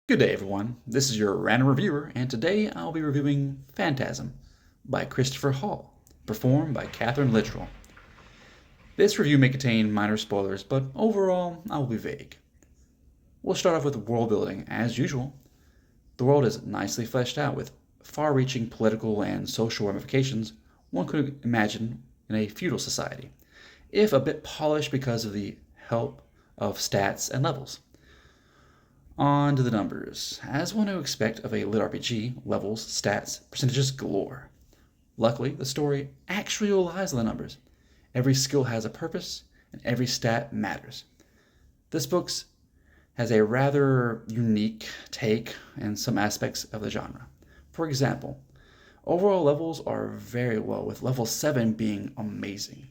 Good day, everyone. This is your random reviewer, and today I'll be reviewing Phantasm by Christopher Hall, performed by Catherine Littrell. This review may contain minor spoilers, but overall, I will be vague. We'll start off with world building, as usual. The world is nicely fleshed out with far reaching political and social ramifications one could imagine in a feudal society, if a bit polished because of the help of stats and levels. On to the numbers. As one would expect of a lit RPG, levels, stats, percentages galore. Luckily, the story actually relies on the numbers. Every skill has a purpose, and every stat matters. This book has a rather unique take in some aspects of the genre. For example, overall levels are very low, with level 7 being amazing.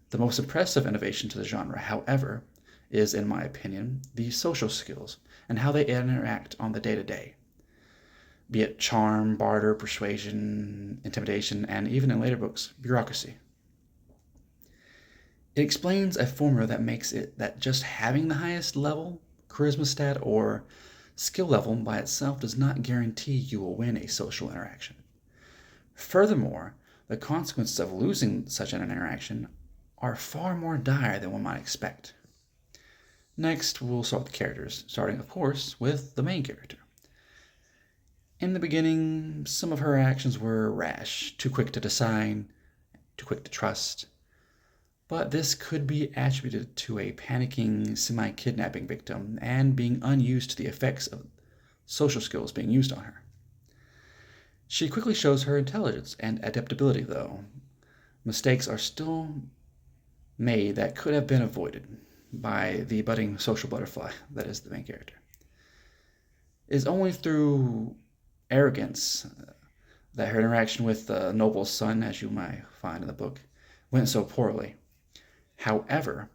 The most impressive innovation to the genre, however, is, in my opinion, the social skills and how they interact on the day-to-day. Be it charm, barter, persuasion, intimidation, and even in later books, bureaucracy. It explains a formula that makes it that just having the highest level, charisma stat, or skill level by itself does not guarantee you will win a social interaction. Furthermore, the consequences of losing such an interaction are far more dire than one might expect. Next, we'll start with the characters, starting, of course, with the main character. In the beginning, some of her actions were rash, too quick to decide, too quick to trust. But this could be attributed to a panicking semi-kidnapping victim and being unused to the effects of social skills being used on her. She quickly shows her intelligence and adaptability, though. Mistakes are still made that could have been avoided by the budding social butterfly that is the main character. It is only through arrogance that her interaction with the noble's son, as you might find in the book, went so poorly. However,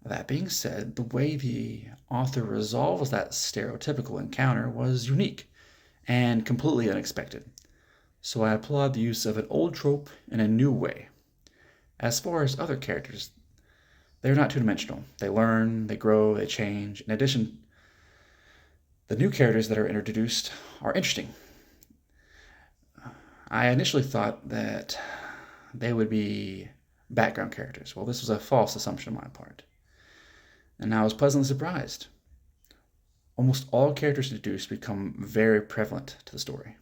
that being said, the way the author resolves that stereotypical encounter was unique and completely unexpected. So I applaud the use of an old trope in a new way. As far as other characters, they're not two-dimensional. They learn, they grow, they change. In addition, the new characters that are introduced are interesting. I initially thought that they would be background characters. Well, this was a false assumption on my part. And I was pleasantly surprised. Almost all characters introduced become very prevalent to the story.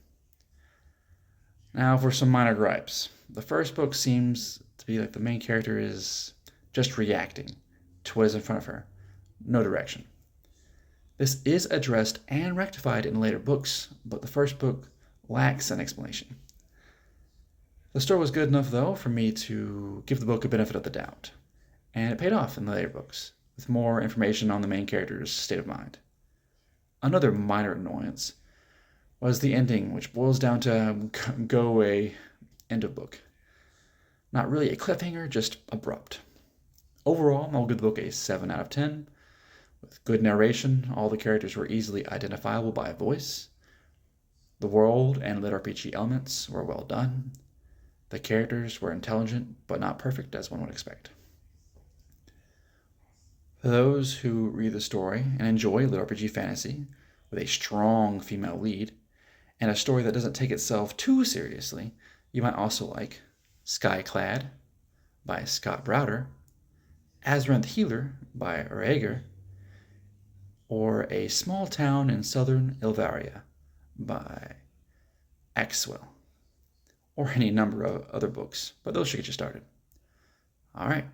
Now for some minor gripes. The first book seems to be like the main character is just reacting to what is in front of her. No direction. This is addressed and rectified in later books, but the first book lacks an explanation. The story was good enough, though, for me to give the book a benefit of the doubt, and it paid off in the later books, with more information on the main character's state of mind. Another minor annoyance was the ending, which boils down to go away, end of book. Not really a cliffhanger, just abrupt. Overall, I'll give the book a 7 out of 10. With good narration, all the characters were easily identifiable by voice. The world and lit RPG elements were well done. The characters were intelligent, but not perfect, as one would expect. For those who read the story and enjoy lit RPG fantasy, with a strong female lead, and a story that doesn't take itself too seriously, you might also like Skyclad by Scott Browder, Azranth Healer by Reveiw, or A Small Town in Southern Ilvaria by Axwell, or any number of other books, but those should get you started. All right.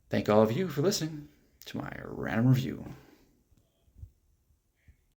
Thank all of you for listening to my random review.